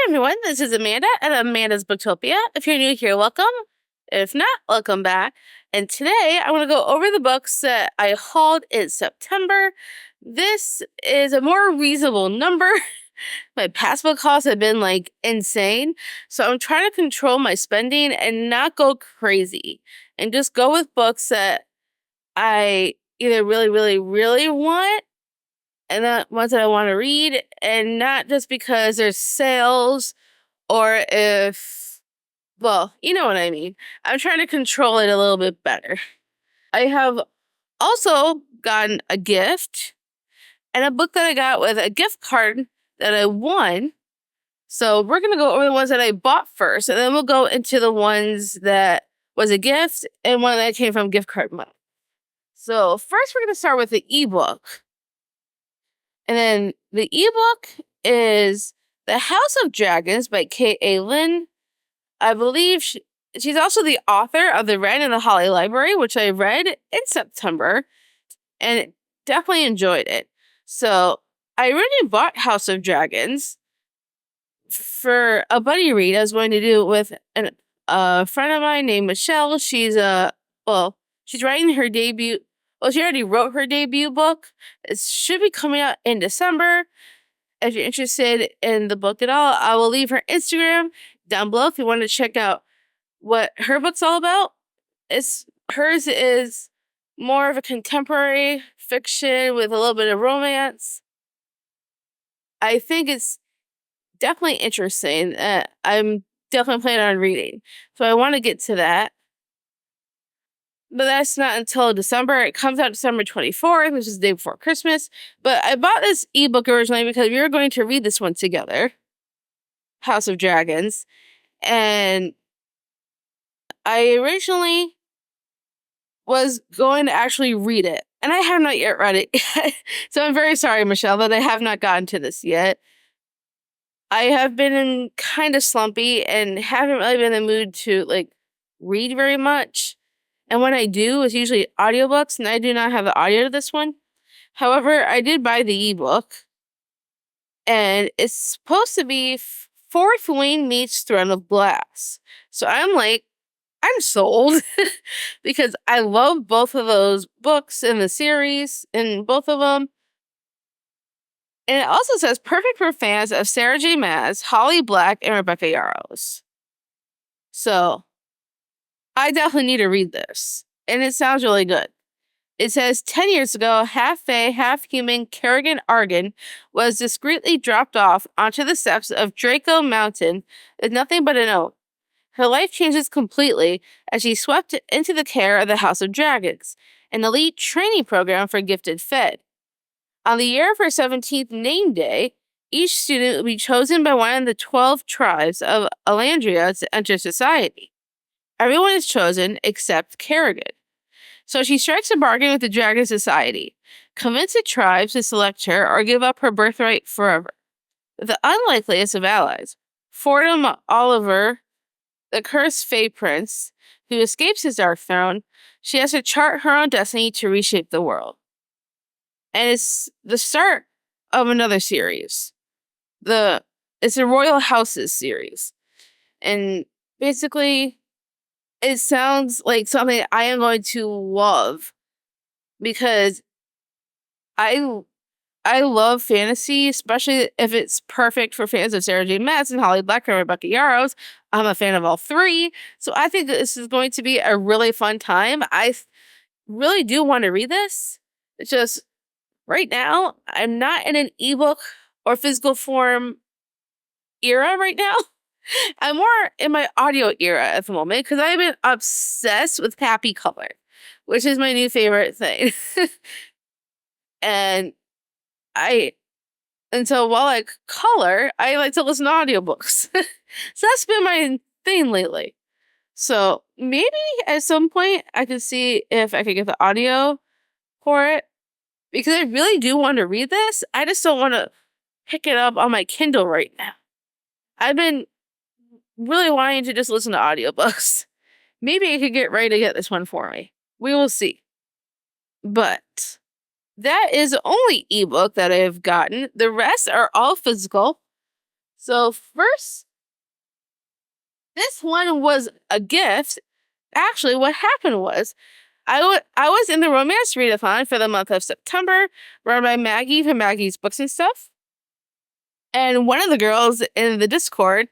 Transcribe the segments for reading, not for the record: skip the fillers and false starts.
everyone, this is Amanda at Amanda's Booktopia. If you're new here, welcome. If not, welcome back. And today I want to go over the books that I hauled in September. This is a more reasonable number. My past book hauls have been like insane. So I'm trying to control my spending and not go crazy. And just go with books that I either really, really, really want and not ones that I want to read, and not just because there's sales or if, well, you know what I mean. I'm trying to control it a little bit better. I have also gotten a gift and a book that I got with a gift card that I won. So we're going to go over the ones that I bought first, and then we'll go into the ones that was a gift and one that came from gift card money. So first we're going to start with the ebook. And then the ebook is The House of Dragons by K.A. Lin. I believe she's also the author of The Red and the Holly Library, which I read in September and definitely enjoyed it. So I originally bought House of Dragons for a buddy read I was going to do with a friend of mine named Michele. She's writing her debut. Well, she already wrote her debut book. It should be coming out in December. If you're interested in the book at all, I will leave her Instagram down below if you want to check out what her book's all about. Hers is more of a contemporary fiction with a little bit of romance. I think it's definitely interesting. I'm definitely planning on reading. So I want to get to that. But that's not until December. It comes out December 24th, which is the day before Christmas. But I bought this ebook originally because we were going to read this one together, House of Dragons. And I originally was going to actually read it. And I have not yet read it yet. So I'm very sorry, Michele, that I have not gotten to this yet. I have been kind of slumpy and haven't really been in the mood to read very much. And when I do, it's usually audiobooks, and I do not have the audio to this one. However, I did buy the ebook, and it's supposed to be Fourth Wing meets Throne of Glass. So I'm sold because I love both of those books in the series, in both of them. And it also says perfect for fans of Sarah J. Maas, Holly Black, and Rebecca Yarros. So I definitely need to read this, and it sounds really good. It says 10 years ago, half fae, half human Kerrigan Argan was discreetly dropped off onto the steps of Draco Mountain with nothing but a note. Her life changes completely as she's swept into the care of the House of Dragons, an elite training program for gifted Fed. On the year of her 17th name day, each student will be chosen by one of the 12 tribes of Alandria to enter society. Everyone is chosen except Kerrigan. So she strikes a bargain with the Dragon Society, convince the tribes to select her or give up her birthright forever. The unlikeliest of allies, Fordham Oliver, the cursed Fae Prince, who escapes his Dark Throne, she has to chart her own destiny to reshape the world. And it's the start of another series. It's a Royal Houses series. And basically, it sounds like something I am going to love because I love fantasy, especially if it's perfect for fans of Sarah J. Maas and Holly Black and Rebecca Yarros. I'm a fan of all three, so I think this is going to be a really fun time. I really do want to read this. It's just right now I'm not in an ebook or physical form era right now. I'm more in my audio era at the moment because I've been obsessed with Happy Color, which is my new favorite thing. and so while I color, I like to listen to audiobooks. So that's been my thing lately. So maybe at some point I could see if I could get the audio for it because I really do want to read this. I just don't want to pick it up on my Kindle right now. I've been really wanting to just listen to audiobooks. Maybe I could get ready to get this one for me. We will see. But that is the only ebook that I have gotten. The rest are all physical. So first, this one was a gift. Actually, what happened was I was in the romance readathon for the month of September, run by Maggie from Maggie's Books and Stuff. And one of the girls in the Discord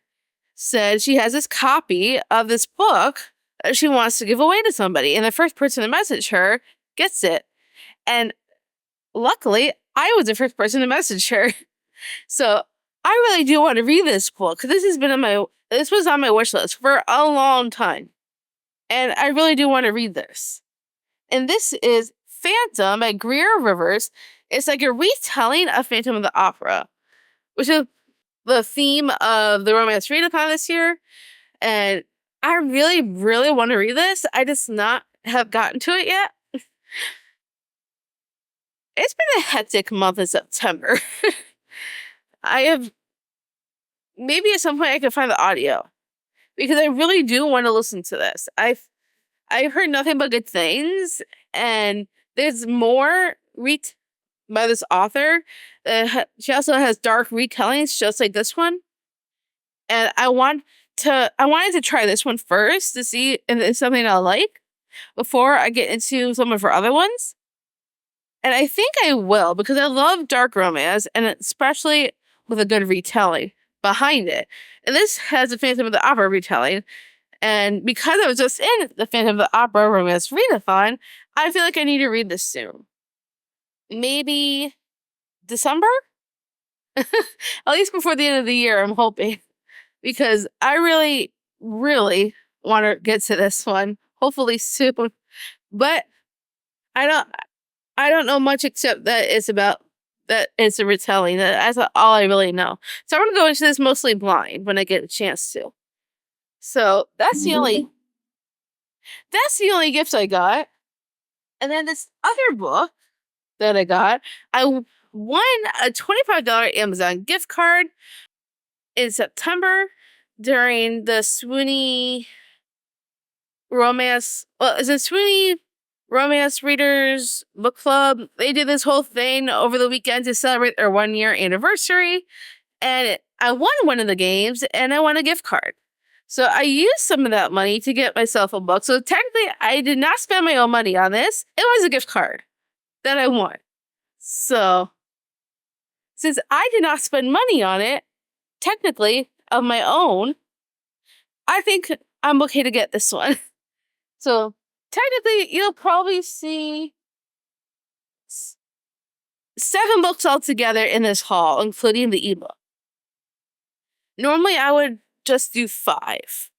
said she has this copy of this book that she wants to give away to somebody. And the first person to message her gets it. And luckily, I was the first person to message her. So I really do want to read this book. This was on my wish list for a long time. And I really do want to read this. And this is Phantom by Greer Rivers. It's like a retelling of Phantom of the Opera, which is the theme of the romance readathon this year. And I really, really want to read this. I just not have gotten to it yet. It's been a hectic month in September. Maybe at some point I can find the audio, because I really do want to listen to this. I've heard nothing but good things, and there's more by this author. She also has dark retellings just like this one. And I wanted to try this one first to see if it's something I like before I get into some of her other ones. And I think I will, because I love dark romance, and especially with a good retelling behind it. And this has a Phantom of the Opera retelling. And because I was just in the Phantom of the Opera romance readathon, I feel like I need to read this soon. Maybe December? At least before the end of the year, I'm hoping. Because I really, really want to get to this one. Hopefully soon. But I don't know much except that it's a retelling. That's all I really know. So I'm going to go into this mostly blind when I get a chance to. So that's the only gift I got. And then this other book that I got, I won a $25 Amazon gift card in September during the Swoony Romance Readers Book Club. They did this whole thing over the weekend to celebrate their 1-year anniversary. And I won one of the games, and I won a gift card. So I used some of that money to get myself a book. So technically, I did not spend my own money on this. It was a gift card that I won. So since I did not spend money on it, technically, of my own, I think I'm okay to get this one. So technically, you'll probably see 7 books altogether in this haul, including the ebook. Normally, I would just do 5.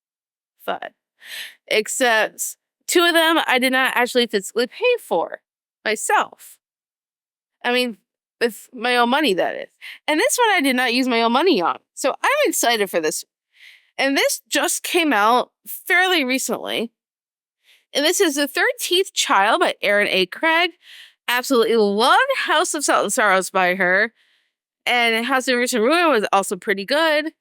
Except 2 of them I did not actually physically pay for myself. I mean, with my own money, that is. And this one I did not use my own money on. So I'm excited for this. And this just came out fairly recently. And this is The 13th Child by Erin A. Craig. Absolutely loved House of Salt and Sorrows by her. And House of Roots and Ruin was also pretty good.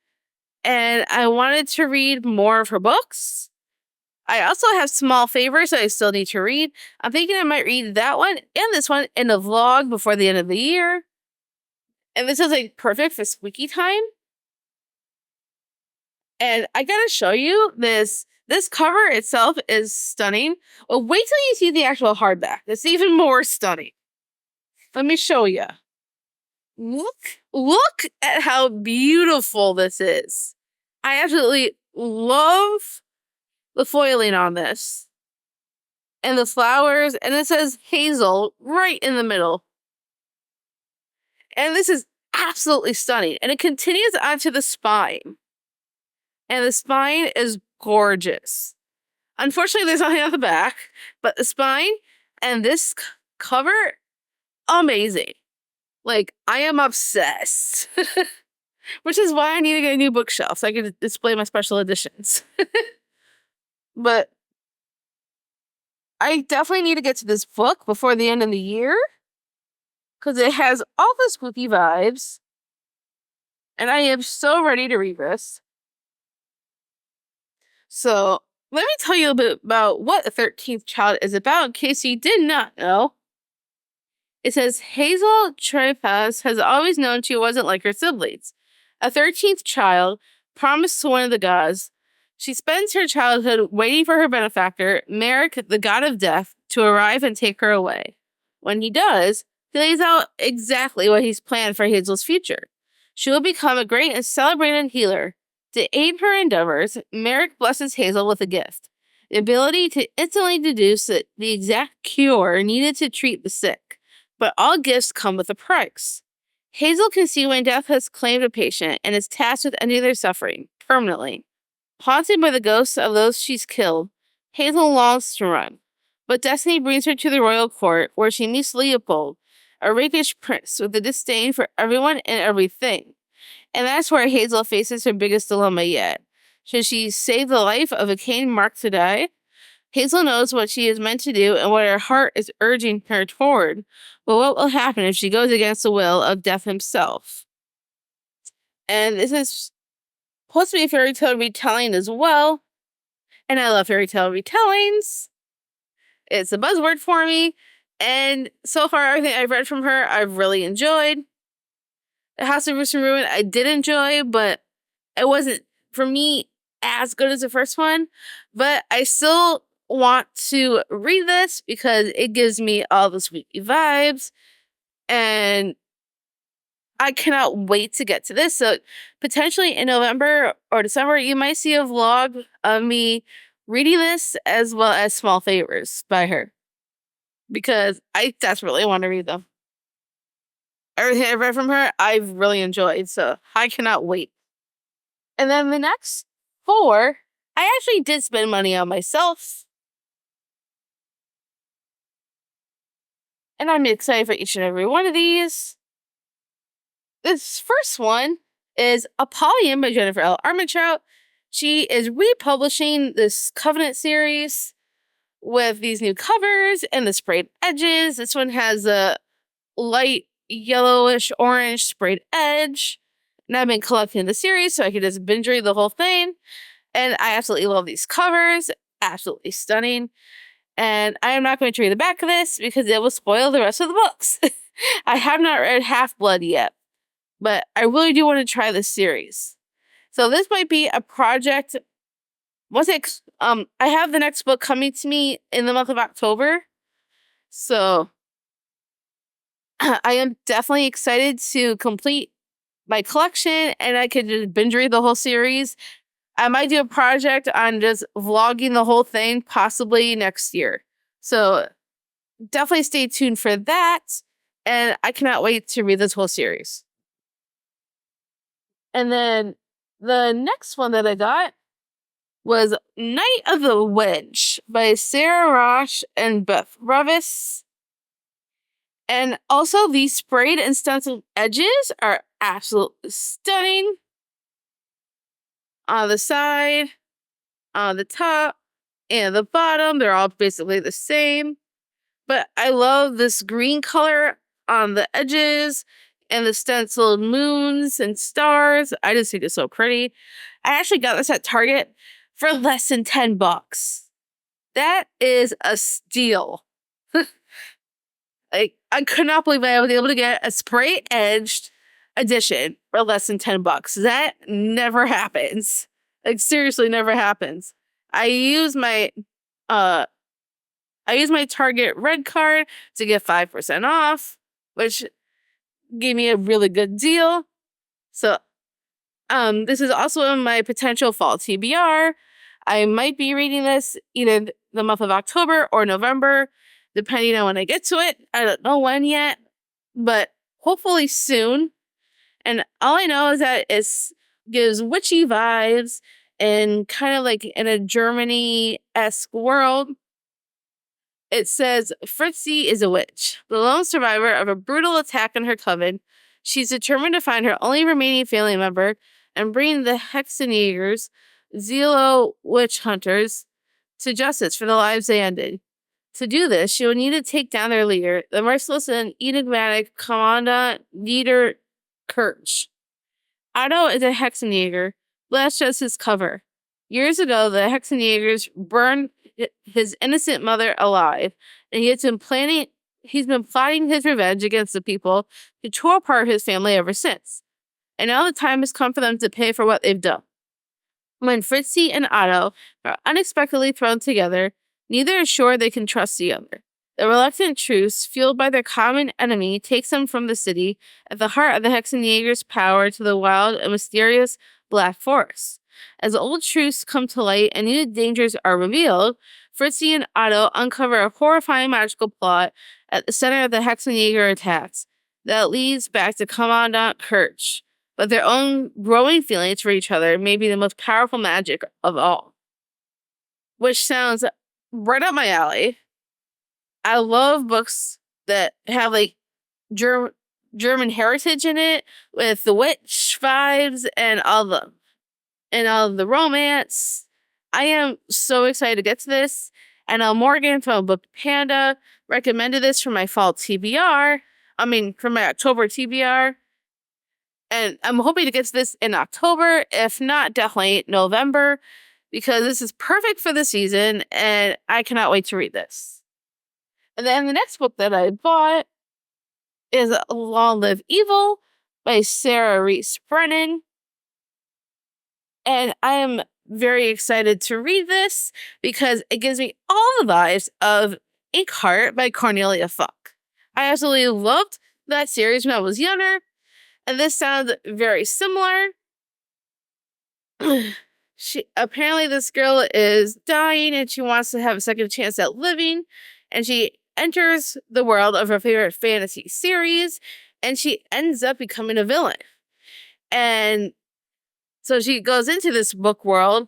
And I wanted to read more of her books. I also have small favorites that I still need to read. I'm thinking I might read that one and this one in a vlog before the end of the year. And this is like perfect for squeaky time. And I gotta show you this. This cover itself is stunning. Well, wait till you see the actual hardback. It's even more stunning. Let me show you. Look at how beautiful this is. I absolutely love the foiling on this. And the flowers. And it says Hazel right in the middle. And this is absolutely stunning. And it continues onto the spine. And the spine is gorgeous. Unfortunately, there's nothing on the back. But the spine and this cover, amazing. Like, I am obsessed. Which is why I need to get a new bookshelf so I can display my special editions. But I definitely need to get to this book before the end of the year. Because it has all the spooky vibes. And I am so ready to read this. So, let me tell you a bit about what The 13th Child is about in case you did not know. It says, Hazel Trefas has always known she wasn't like her siblings. a 13th child, promised to one of the gods. She spends her childhood waiting for her benefactor, Merrick, the god of death, to arrive and take her away. When he does, he lays out exactly what he's planned for Hazel's future. She will become a great and celebrated healer. To aid her endeavors, Merrick blesses Hazel with a gift: the ability to instantly deduce the exact cure needed to treat the sick. But all gifts come with a price. Hazel can see when death has claimed a patient and is tasked with ending their suffering permanently. Haunted by the ghosts of those she's killed, Hazel longs to run. But destiny brings her to the royal court, where she meets Leopold, a rakish prince with a disdain for everyone and everything. And that's where Hazel faces her biggest dilemma yet. Should she save the life of a king marked to die? Hazel knows what she is meant to do and what her heart is urging her toward. But what will happen if she goes against the will of Death himself? And this is supposed to be a fairy tale retelling as well. And I love fairy tale retellings. It's a buzzword for me. And so far, everything I've read from her, I've really enjoyed. The House of Roost and Ruin, I did enjoy, but it wasn't, for me, as good as the first one. But I still want to read this because it gives me all the sweetie vibes. And I cannot wait to get to this. So potentially in November or December, you might see a vlog of me reading this as well as Small Favors by her, because I desperately want to read them. Everything I've read from her, I've really enjoyed, so I cannot wait. And then the next 4, I actually did spend money on myself. And I'm excited for each and every one of these. This first one is Apollyon by Jennifer L. Armentrout. She is republishing this Covenant series with these new covers and the sprayed edges. This one has a light yellowish orange sprayed edge. And I've been collecting the series so I could just binge read the whole thing. And I absolutely love these covers. Absolutely stunning. And I am not going to read the back of this because it will spoil the rest of the books. I have not read Half-Blood yet, but I really do want to try this series. So this might be a project. I have the next book coming to me in the month of October. So I am definitely excited to complete my collection, and I could just binge read the whole series. I might do a project on just vlogging the whole thing, possibly next year. So definitely stay tuned for that. And I cannot wait to read this whole series. And then the next one that I got was Night of the Wedge by Sarah Rosh and Beth Revis. And also, these sprayed and stenciled edges are absolutely stunning. On the side, on the top, and the bottom, they're all basically the same. But I love this green color on the edges and the stenciled moons and stars. I just think it's so pretty. I actually got this at Target for less than $10. That is a steal. I could not believe I was able to get a spray-edged edition for less than $10. That never happens. Seriously, never happens. I use my Target Red card to get 5% off, which gave me a really good deal. So, this is also in my potential fall TBR. I might be reading this either the month of October or November, depending on when I get to it. I don't know when yet, but hopefully soon. And all I know is that it gives witchy vibes and kind of like in a Germany-esque world. It says, Fritzi is a witch, the lone survivor of a brutal attack on her coven. She's determined to find her only remaining family member and bring the Hexenjägers, Zelo witch hunters, to justice for the lives they ended. To do this, she will need to take down their leader, the merciless and enigmatic Commandant Dieter Kirch. Otto is a Hexenjäger, but that's just his cover. Years ago, the Hexenjägers burned his innocent mother alive, and he's been plotting his revenge against the people who tore apart his family ever since. and now the time has come for them to pay for what they've done. When Fritzy and Otto are unexpectedly thrown together, neither is sure they can trust the other. The reluctant truce, fueled by their common enemy, takes them from the city at the heart of the Hexenjäger's power to the wild and mysterious Black Forest. As the old truths come to light and new dangers are revealed, Fritzy and Otto uncover a horrifying magical plot at the center of the Hexenjäger attacks that leads back to Commandant Kirch. But their own growing feelings for each other may be the most powerful magic of all. Which sounds right up my alley. I love books that have like German heritage in it, with the witch vibes and all the romance. I am so excited to get to this. And Morgan from Book Panda recommended this for my fall TBR. For my October TBR. And I'm hoping to get to this in October, if not, definitely November, because this is perfect for the season, and I cannot wait to read this. And then the next book that I bought is Long Live Evil by Sarah Reese Brennan. And I am very excited to read this because it gives me all the vibes of Inkheart by Cornelia Funke. I absolutely loved that series when I was younger. And this sounds very similar. Apparently this girl is dying and she wants to have a second chance at living. And she enters the world of her favorite fantasy series. And she ends up becoming a villain. And so she goes into this book world.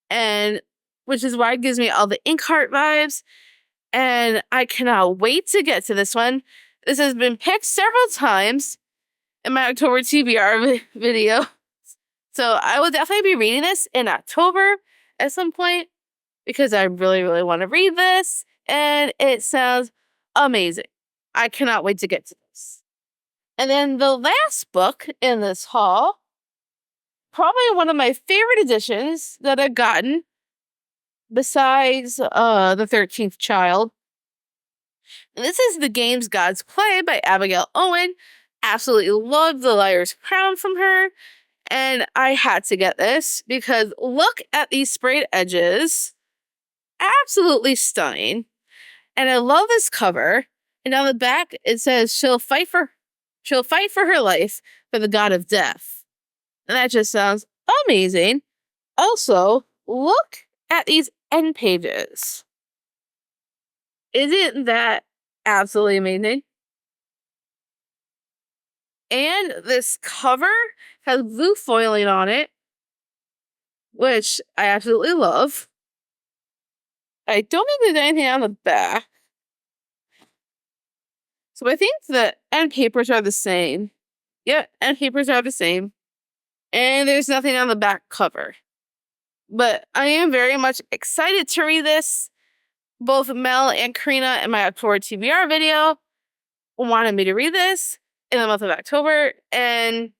And which is why it gives me all the Inkheart vibes. And I cannot wait to get to this one. This has been picked several times in my October TBR video. So I will definitely be reading this in October at some point because I really, really want to read this. And it sounds amazing. I cannot wait to get to this. And then the last book in this haul, probably one of my favorite editions that I've gotten, besides The 13th Child. And this is The Games Gods Play by Abigail Owen. Absolutely loved The Liar's Crown from her. And I had to get this because look at these sprayed edges. Absolutely stunning. And I love this cover. And on the back it says she'll fight for her life for the god of death. And that just sounds amazing. Also, look at these end pages. Isn't that absolutely amazing? And this cover has blue foiling on it, which I absolutely love. I don't think there's anything on the back. So I think the end papers are the same. Yeah, end papers are the same. And there's nothing on the back cover. But I am very much excited to read this. Both Mel and Karina in my October TBR video wanted me to read this in the month of October, and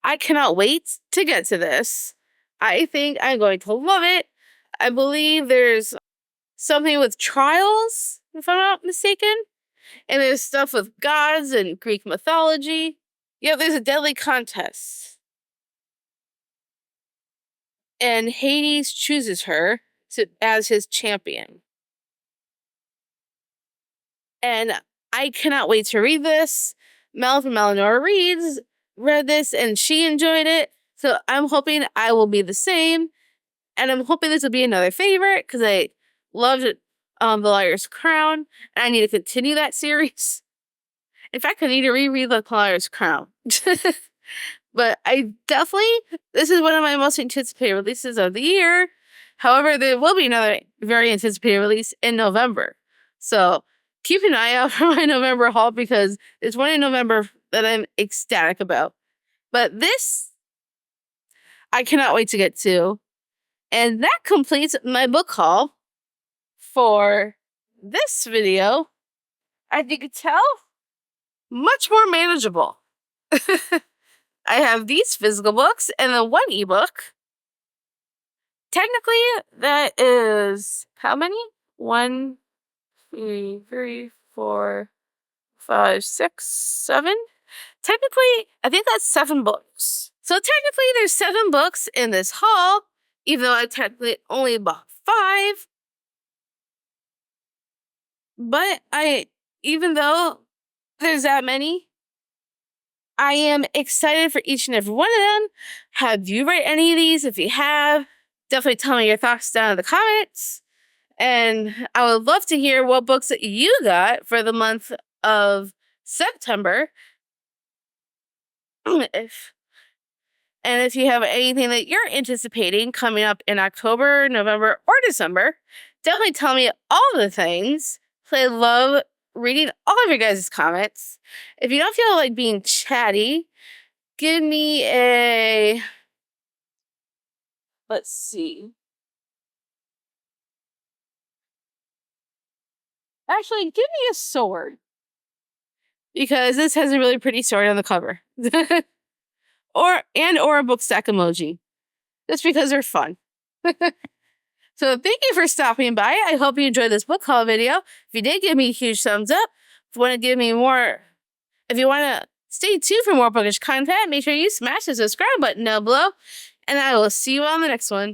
I cannot wait to get to this. I think I'm going to love it. I believe there's something with trials, if I'm not mistaken, and there's stuff with gods and Greek mythology. Yeah, there's a deadly contest. And Hades chooses her as his champion. And I cannot wait to read this. Mel from Eleanor Reads read this and she enjoyed it. So I'm hoping I will be the same. And I'm hoping this will be another favorite because I loved it, The Liar's Crown. And I need to continue that series. In fact, I need to reread The Liar's Crown. But I definitely, this is one of my most anticipated releases of the year. However, there will be another very anticipated release in November. So keep an eye out for my November haul because there's one in November that I'm ecstatic about. But this, I cannot wait to get to. And that completes my book haul for this video. As you can tell, much more manageable. I have these physical books and then one ebook. Technically, that is how many? 1, 2, 3, 4, 5, 6, 7. technically, I think that's 7 books. So technically, there's 7 books in this haul, even though I technically only bought 5. But even though there's that many, I am excited for each and every one of them. Have you read any of these? If you have, definitely tell me your thoughts down in the comments. And I would love to hear what books that you got for the month of September. If you have anything that you're anticipating coming up in October, November, or December, definitely tell me all the things. I love reading all of your guys' comments. If you don't feel like being chatty, give me a... Let's see. Actually, give me a sword. Because this has a really pretty sword on the cover. or a book stack emoji. Just because they're fun. So thank you for stopping by. I hope you enjoyed this book haul video. If you did, give me a huge thumbs up. If you want to give me more, if you want to stay tuned for more bookish content, make sure you smash the subscribe button down below. And I will see you on the next one.